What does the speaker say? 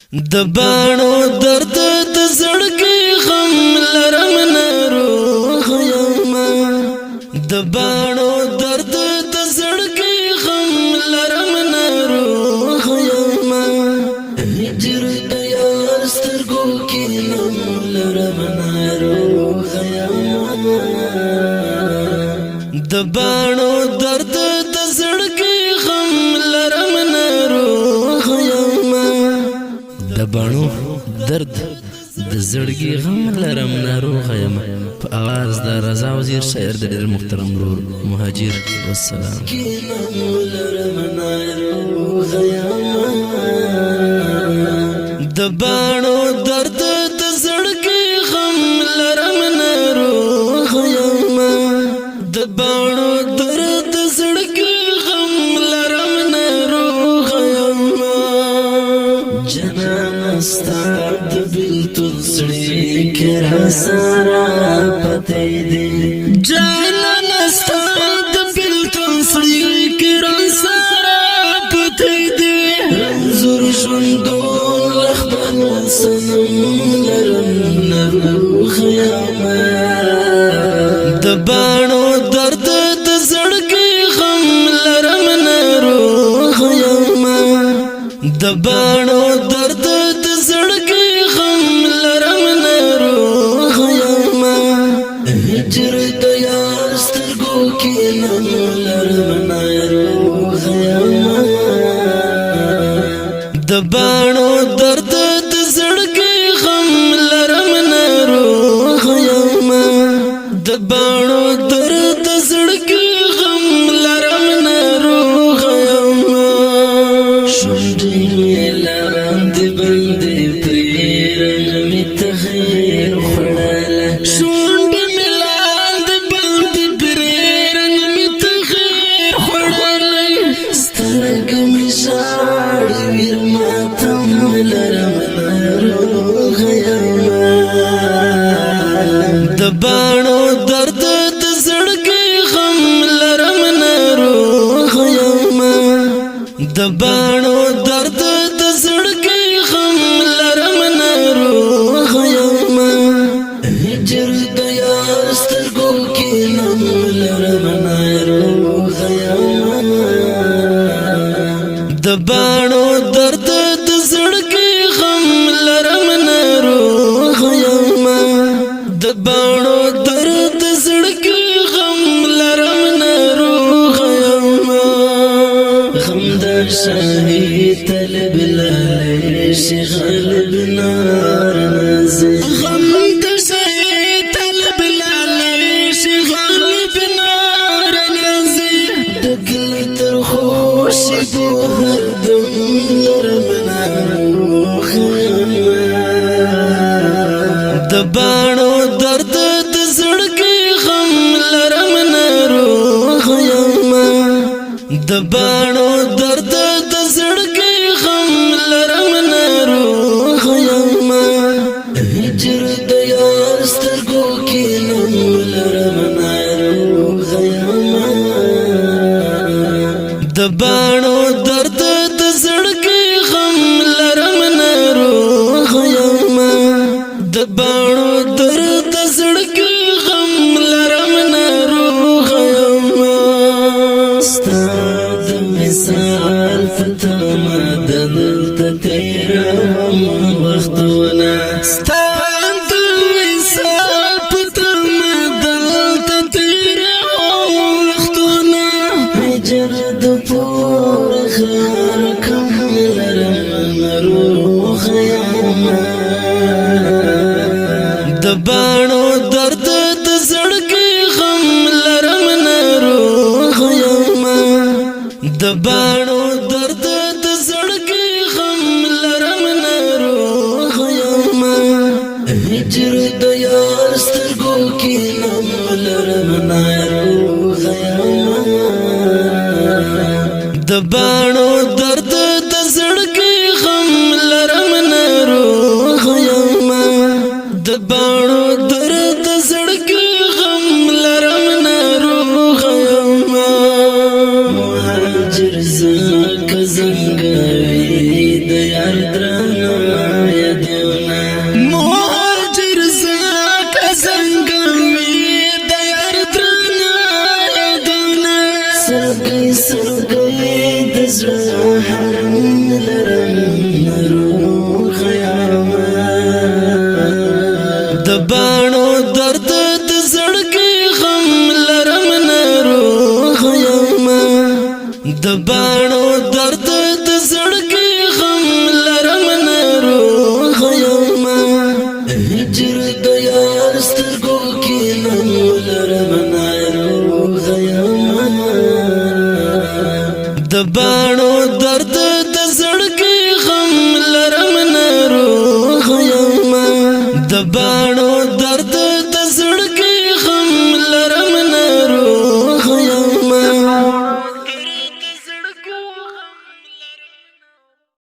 دبانو درد د زړګي غم لرم ناروغ یما دبانو درد د زړګي غم لرم ناروغ یما هجر د یار سترګو کې نم لرم ناروغ یما دبانو درد د زړګي غم لرم ناروغ یما دبانو درد د زړګي غم لرم ناروغ یم په आवाज د رضا وزیر شاعر د ډېر محترم ورور مهاجر والسلام دبانو درد د زړګي غم لرم ناروغ یم دبانو درد د زړګي غم لرم ناروغ یم استاد بلتون سڑی کرا سارا پتے دے جانان استاد بلتون سڑی کرا سارا پتے دے رنزور شندون لخبر سنم لرم نروخ یاما دبانو درد د زړګي غم لرم نروخ یاما دبانو درد زړګي غم لرم ناروغ یما هجر د یار سترګو کې نم لرم ناروغ یما دبانو درد د زړګي غم لرم ناروغ یما دبانو درد د زړګي غم لرم ناروغ یما شونډې لاندې بندې دبانو درد د زړګي غم لرم ناروغ یما دبانو درد د زړګي غم لرم ناروغ یما هجر د یار سترګو کې نم لرم ناروغ یما دبانو درد د زړګي غم لرم ناروغ یما دبانو درد زړګي غم لرم ناروغ یما غم د شاهي طلب لاله شغل بنار نازل غم د شاهي طلب لاله شغل بنار نازل دګل تر خوش بو هردم لرم ناروغ یما دبانو درد د زړګي غم لرم ناروغ یما دبانو درد د زړګي غم لرم ناروغ یما هجر د یار سترګو کې نم لرم ناروغ یما دبانو درد د زړګي غم لرم ناروغ یما دبانو درد زړګي غم لرم ناروغ یما استاد مثال فتما دلته تیرم وختونه استاد مثال فتما دلته تیرم وختونه هجر د پور خار کم لرم ناروغ یما دبانو درد د زړګي غم لرم ناروغ یما دبانو درد د زړګي غم لرم ناروغ یما هجر د یار سترګو کې نم لرم ناروغ یما دبانو درد د زړګي غم لرم ناروغ یما دبانو درد زړګي غم لرم ناروغ یما مهاجر زکه زنګوي د یار درنه د باڼو